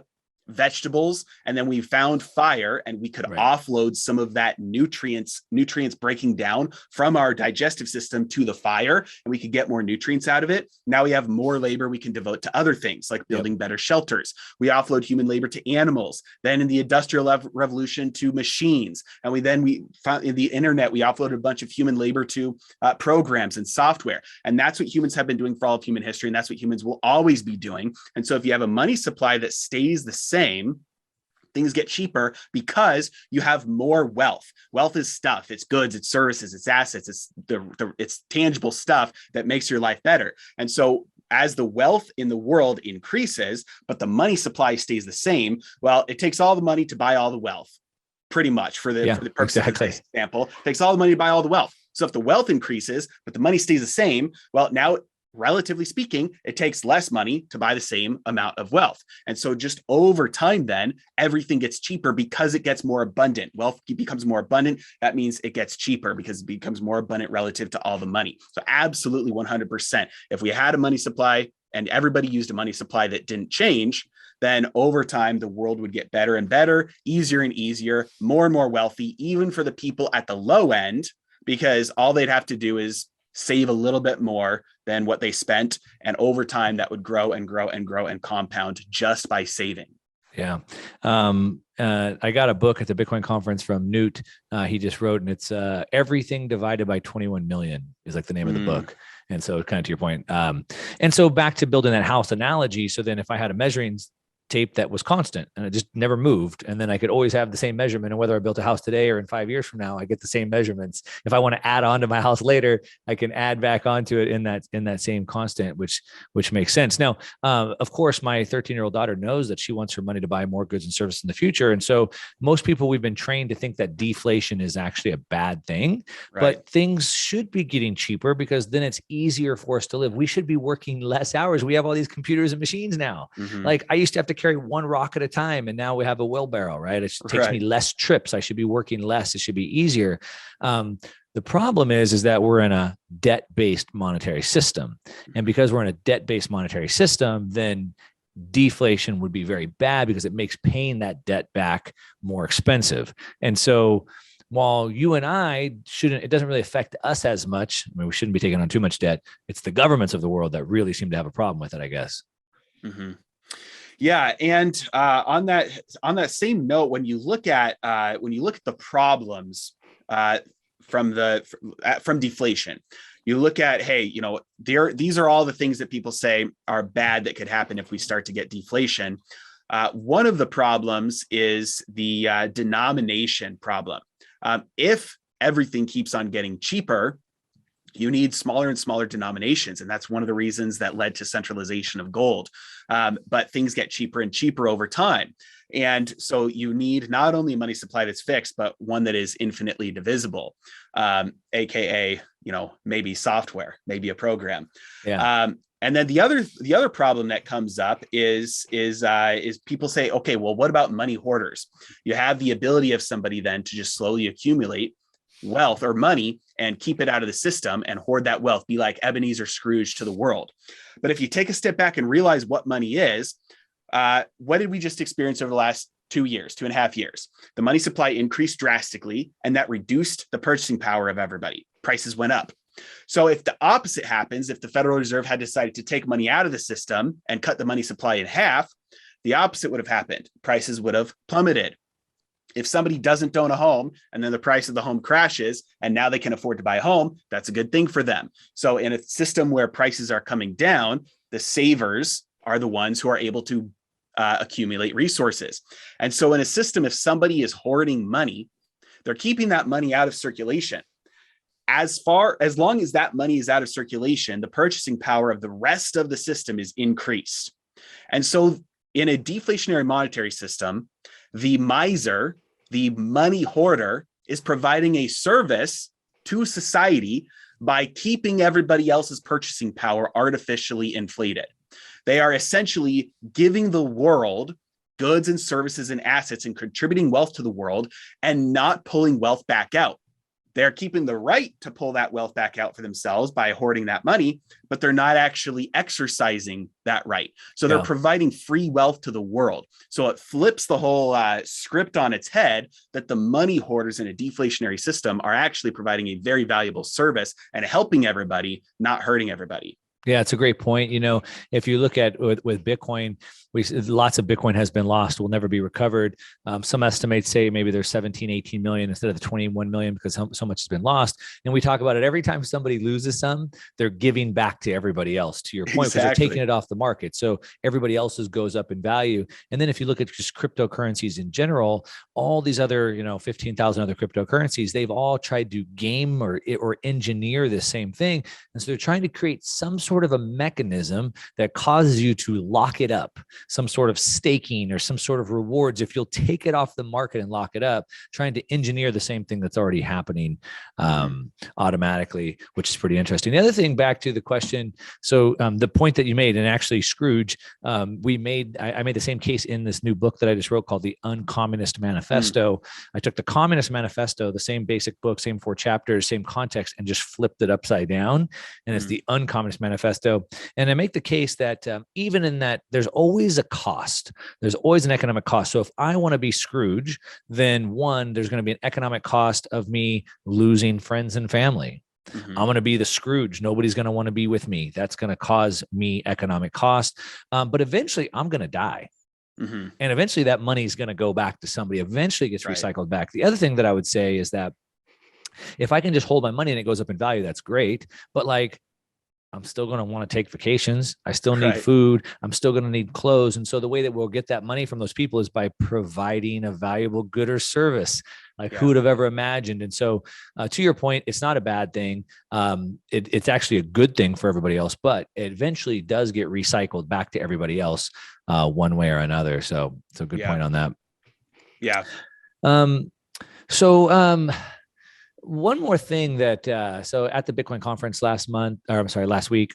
[SPEAKER 2] vegetables, and then we found fire, and we could offload some of that nutrients breaking down from our digestive system to the fire, and we could get more nutrients out of it. Now we have more labor we can devote to other things like building better shelters. We offload human labor to animals. Then in the industrial revolution to machines, and we found in the internet, we offloaded a bunch of human labor to programs and software. And that's what humans have been doing for all of human history, and that's what humans will always be doing. And so if you have a money supply that stays the same, things get cheaper because you have more wealth. Wealth is stuff. It's goods, it's services, it's assets, it's tangible stuff that makes your life better. And so as the wealth in the world increases, but the money supply stays the same, well, it takes all the money to buy all the wealth, pretty much for the purpose of this example. It takes all the money to buy all the wealth. So if the wealth increases, but the money stays the same, well, now relatively speaking, it takes less money to buy the same amount of wealth. And so just over time, then everything gets cheaper because it gets more abundant. Wealth becomes more abundant. That means it gets cheaper because it becomes more abundant relative to all the money. So absolutely 100%. If we had a money supply and everybody used a money supply that didn't change, then over time, the world would get better and better, easier and easier, more and more wealthy, even for the people at the low end, because all they'd have to do is save a little bit more than what they spent. And over time, that would grow and grow and grow and compound just by saving.
[SPEAKER 3] Yeah. I got a book at the Bitcoin conference from Newt. He just wrote, and it's Everything Divided by 21 Million is like the name of the book. And so kind of to your point. And so back to building that house analogy. So then if I had a measuring tape that was constant and it just never moved, and then I could always have the same measurement, and whether I built a house today or in 5 years from now, I get the same measurements. If I want to add on to my house later, I can add back onto it in that same constant, which makes sense. Now, of course, my 13-year-old daughter knows that she wants her money to buy more goods and services in the future. And so most people, we've been trained to think that deflation is actually a bad thing, but things should be getting cheaper because then it's easier for us to live. We should be working less hours. We have all these computers and machines now. Like I used to have to carry one rock at a time, and now we have a wheelbarrow, right? It takes me less trips. I should be working less. It should be easier. The problem is that we're in a debt-based monetary system. And because we're in a debt-based monetary system, then deflation would be very bad because it makes paying that debt back more expensive. And so while you and I it doesn't really affect us as much. I mean, we shouldn't be taking on too much debt. It's the governments of the world that really seem to have a problem with it, I guess.
[SPEAKER 2] Yeah, and on that same note, when you look at the problems from deflation, you look at, hey, these are all the things that people say are bad that could happen if we start to get deflation. One of the problems is the denomination problem. If everything keeps on getting cheaper, you need smaller and smaller denominations. And that's one of the reasons that led to centralization of gold. But things get cheaper and cheaper over time. And so you need not only a money supply that's fixed, but one that is infinitely divisible, AKA, maybe software, maybe a program.
[SPEAKER 3] Yeah.
[SPEAKER 2] And then the other problem that comes up is people say, okay, well, what about money hoarders? You have the ability of somebody then to just slowly accumulate wealth or money and keep it out of the system and hoard that wealth, be like Ebenezer Scrooge to the world. But if you take a step back and realize what money is, what did we just experience over the last 2.5 years? The money supply increased drastically, and that reduced the purchasing power of everybody. Prices went up. So if the opposite happens, if the Federal Reserve had decided to take money out of the system and cut the money supply in half, the opposite would have happened. Prices would have plummeted. If somebody doesn't own a home and then the price of the home crashes and now they can afford to buy a home, that's a good thing for them. So in a system where prices are coming down, the savers are the ones who are able to accumulate resources. And so in a system, if somebody is hoarding money, they're keeping that money out of circulation. As long as that money is out of circulation, the purchasing power of the rest of the system is increased. And so in a deflationary monetary system, the miser, the money hoarder, is providing a service to society by keeping everybody else's purchasing power artificially inflated. They are essentially giving the world goods and services and assets and contributing wealth to the world and not pulling wealth back out. They're keeping the right to pull that wealth back out for themselves by hoarding that money, but they're not actually exercising that right. So they're providing free wealth to the world. So it flips the whole script on its head, that the money hoarders in a deflationary system are actually providing a very valuable service and helping everybody, not hurting everybody.
[SPEAKER 3] Yeah, it's a great point. If you look at with Bitcoin, lots of Bitcoin has been lost, will never be recovered. Some estimates say maybe there's 17, 18 million instead of the 21 million because so much has been lost. And we talk about it every time somebody loses some, they're giving back to everybody else, to your point, because they're taking it off the market. So everybody else's goes up in value. And then if you look at just cryptocurrencies in general, all these other, 15,000 other cryptocurrencies, they've all tried to game or engineer the same thing. And so they're trying to create some sort of a mechanism that causes you to lock it up, some sort of staking or some sort of rewards if you'll take it off the market and lock it up, trying to engineer the same thing that's already happening automatically, which is pretty interesting. The other thing, back to the question, so the point that you made, and actually Scrooge, I made the same case in this new book that I just wrote called The Uncommunist Manifesto. I took the Communist Manifesto, the same basic book, same 4 chapters, same context, and just flipped it upside down. And it's the Uncommunist Manifesto. And I make the case that even in that, there's always a cost. There's always an economic cost. So if I want to be Scrooge, then one, there's going to be an economic cost of me losing friends and family. I'm going to be the Scrooge. Nobody's going to want to be with me. That's going to cause me economic cost. But eventually I'm going to die. And eventually that money is going to go back to somebody. Eventually it gets recycled back. The other thing that I would say is that if I can just hold my money and it goes up in value, that's great. But I'm still going to want to take vacations. I still need food. I'm still going to need clothes. And so the way that we'll get that money from those people is by providing a valuable good or service. Who would have ever imagined? And so to your point, it's not a bad thing. It's actually a good thing for everybody else, but it eventually does get recycled back to everybody else one way or another. So it's a good point on that.
[SPEAKER 2] Yeah.
[SPEAKER 3] One more thing that, so at the Bitcoin conference last week,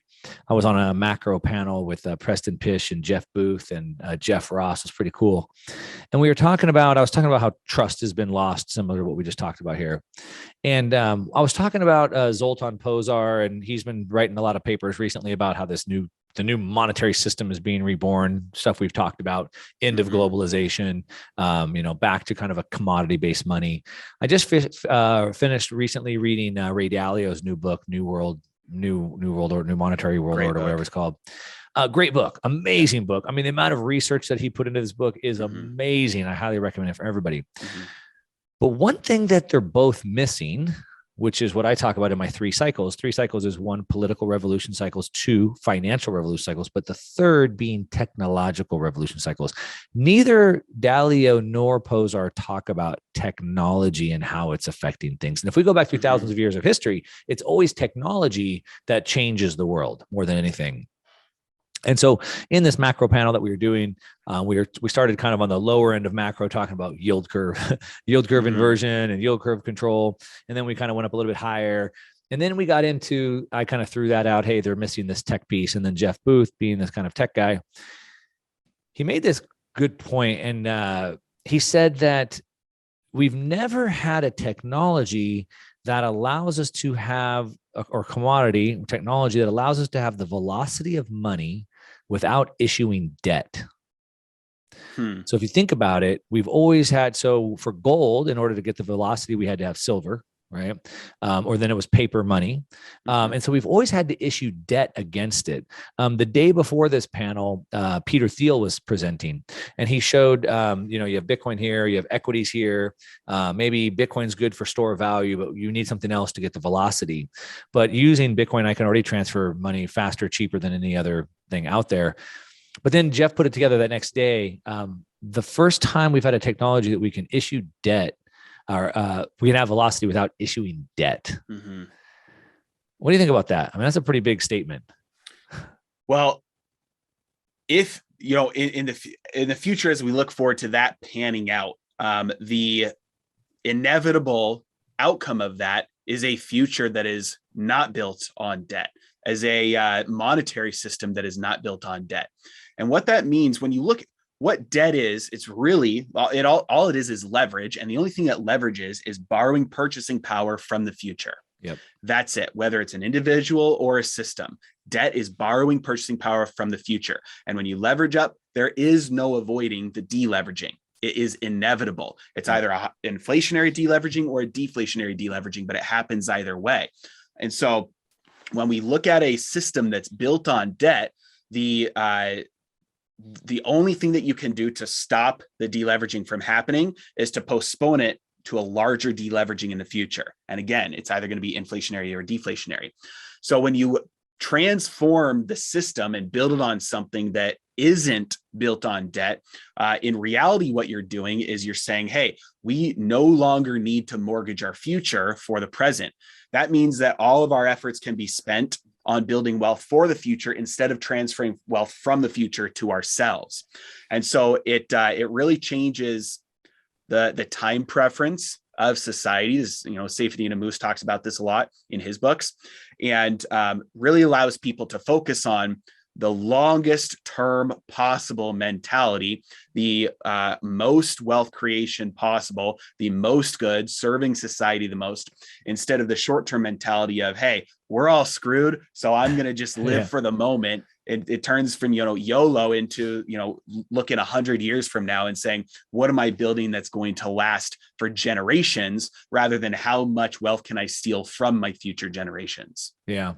[SPEAKER 3] I was on a macro panel with Preston Pish and Jeff Booth and Jeff Ross. It was pretty cool. And I was talking about how trust has been lost, similar to what we just talked about here. And I was talking about Zoltan Pozsar, and he's been writing a lot of papers recently about how the new monetary system is being reborn, stuff we've talked about, end of globalization, back to kind of a commodity-based money. I just finished recently reading Ray Dalio's new book, New Monetary World Order, whatever it's called. Great book, amazing book. I mean, the amount of research that he put into this book is amazing. I highly recommend it for everybody. But one thing that they're both missing which is what I talk about in my 3 cycles. 3 cycles is 1, political revolution cycles, 2, financial revolution cycles, but the third being technological revolution cycles. Neither Dalio nor Posar talk about technology and how it's affecting things. And if we go back through thousands of years of history, it's always technology that changes the world more than anything. And so in this macro panel that we were doing, we started kind of on the lower end of macro, talking about yield curve, yield curve inversion and yield curve control. And then we kind of went up a little bit higher. And then we got into, I kind of threw that out. Hey, they're missing this tech piece. And then Jeff Booth, being this kind of tech guy, he made this good point. And he said that we've never had a technology that allows us to have, or commodity technology that allows us to have the velocity of money without issuing debt. So if you think about it, we've always had, so for gold, in order to get the velocity, we had to have silver, right? Or then it was paper money. And so we've always had to issue debt against it. The day before this panel, Peter Thiel was presenting, and he showed, you have Bitcoin here, you have equities here. Maybe Bitcoin's good for store of value, but you need something else to get the velocity. But using Bitcoin, I can already transfer money faster, cheaper than any other thing out there. But then Jeff put it together that next day. The first time we've had a technology that we can issue debt, or we can have velocity without issuing debt. What do you think about that? I mean, that's a pretty big statement.
[SPEAKER 2] Well, if in the future, as we look forward to that panning out, the inevitable outcome of that is a future that is not built on debt, as a monetary system that is not built on debt. And what that means, when you look at what debt is, it's really, all it is leverage. And the only thing that leverages is borrowing purchasing power from the future.
[SPEAKER 3] Yep.
[SPEAKER 2] That's it, whether it's an individual or a system. Debt is borrowing purchasing power from the future. And when you leverage up, there is no avoiding the deleveraging. It is inevitable. It's either an inflationary deleveraging or a deflationary deleveraging, but it happens either way. And so when we look at a system that's built on debt, the only thing that you can do to stop the deleveraging from happening is to postpone it to a larger deleveraging in the future. And again, it's either going to be inflationary or deflationary. So when you transform the system and build it on something that isn't built on debt, in reality, what you're doing is you're saying, hey, we no longer need to mortgage our future for the present. That means that all of our efforts can be spent on building wealth for the future instead of transferring wealth from the future to ourselves. And so it really changes the time preference of societies. Seyfuddin Ammous talks about this a lot in his books, and really allows people to focus on the longest term possible mentality, the most wealth creation possible, the most good, serving society the most, instead of the short-term mentality of, hey, we're all screwed, so I'm going to just live for the moment. It turns from, YOLO into, looking 100 years from now and saying, what am I building that's going to last for generations, rather than how much wealth can I steal from my future generations?
[SPEAKER 3] Yeah.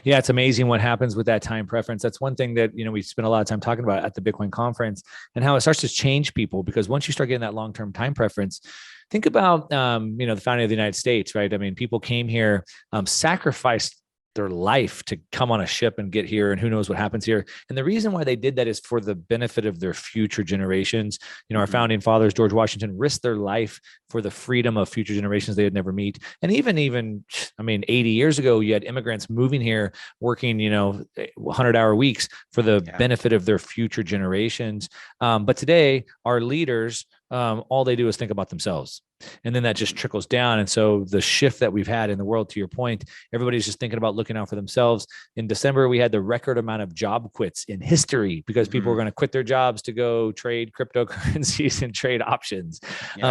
[SPEAKER 3] It's amazing what happens with that time preference. That's one thing that, we spent a lot of time talking about at the Bitcoin conference, and how it starts to change people, because once you start getting that long-term time preference, think about, the founding of the United States, right? I mean, people came here, sacrificed their life to come on a ship and get here, and who knows what happens here. And the reason why they did that is for the benefit of their future generations. Our founding fathers, George Washington, risked their life for the freedom of future generations they would never meet. And even 80 years ago, you had immigrants moving here, working 100-hour weeks for the benefit of their future generations. But today, our leaders, all they do is think about themselves. And then that just trickles down. And so the shift that we've had in the world, to your point, everybody's just thinking about looking out for themselves. In December, we had the record amount of job quits in history, because people were going to quit their jobs to go trade cryptocurrencies and trade options,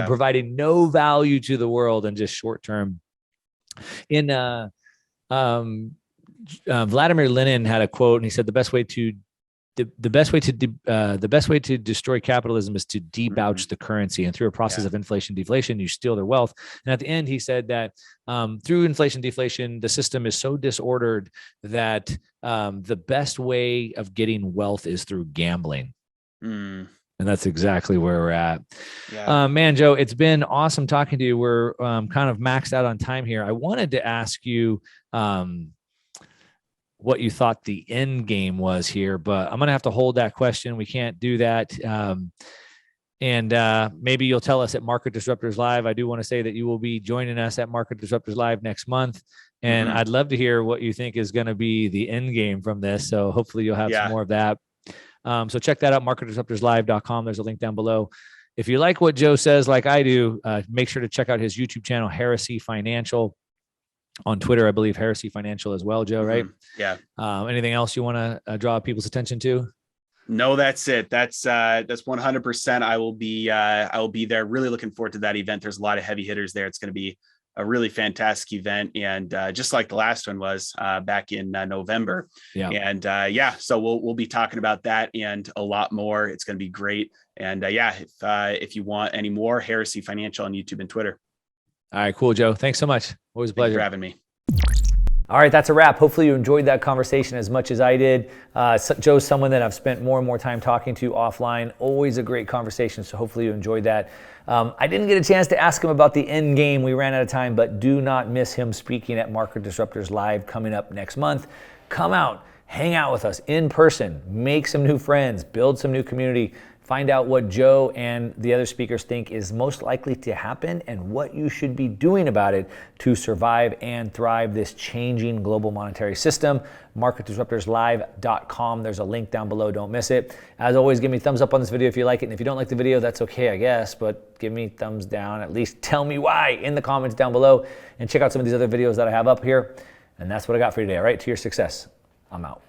[SPEAKER 3] providing no value to the world and just short term. In Vladimir Lenin had a quote, and he said, the best way to destroy capitalism is to debauch the currency, and through a process of inflation deflation, you steal their wealth. And at the end, he said that through inflation deflation, the system is so disordered that the best way of getting wealth is through gambling. And that's exactly where we're at.
[SPEAKER 2] Yeah.
[SPEAKER 3] Man, Joe, it's been awesome talking to you. We're kind of maxed out on time here. I wanted to ask you what you thought the end game was here, but I'm going to have to hold that question. We can't do that. And maybe you'll tell us at Market Disruptors Live. I do want to say that you will be joining us at Market Disruptors Live next month. And I'd love to hear what you think is going to be the end game from this. So hopefully you'll have some more of that. So check that out, marketdisruptorslive.com. There's a link down below. If you like what Joe says, like I do, make sure to check out his YouTube channel, Heresy Financial. On Twitter, I believe Heresy Financial as well, Joe, right?
[SPEAKER 2] Yeah.
[SPEAKER 3] Anything else you want to draw people's attention to?
[SPEAKER 2] No, that's it. That's 100%. I will be there. Really looking forward to that event. There's a lot of heavy hitters there. It's going to be a really fantastic event, and just like the last one was back in November.
[SPEAKER 3] Yeah.
[SPEAKER 2] And so we'll be talking about that and a lot more. It's going to be great. And if you want any more, Heresy Financial on YouTube and Twitter.
[SPEAKER 3] All right, cool, Joe. Thanks so much. Always a pleasure.
[SPEAKER 2] Thank you for having me.
[SPEAKER 1] All right, that's a wrap. Hopefully you enjoyed that conversation as much as I did. Joe's someone that I've spent more and more time talking to offline. Always a great conversation, so hopefully you enjoyed that. I didn't get a chance to ask him about the end game. We ran out of time, but do not miss him speaking at Market Disruptors Live coming up next month. Come out, hang out with us in person, make some new friends, build some new community. Find out what Joe and the other speakers think is most likely to happen and what you should be doing about it to survive and thrive this changing global monetary system. MarketDisruptorsLive.com. There's a link down below. Don't miss it. As always, give me a thumbs up on this video if you like it. And if you don't like the video, that's okay, I guess. But give me thumbs down. At least tell me why in the comments down below. And check out some of these other videos that I have up here. And that's what I got for you today. All right, to your success. I'm out.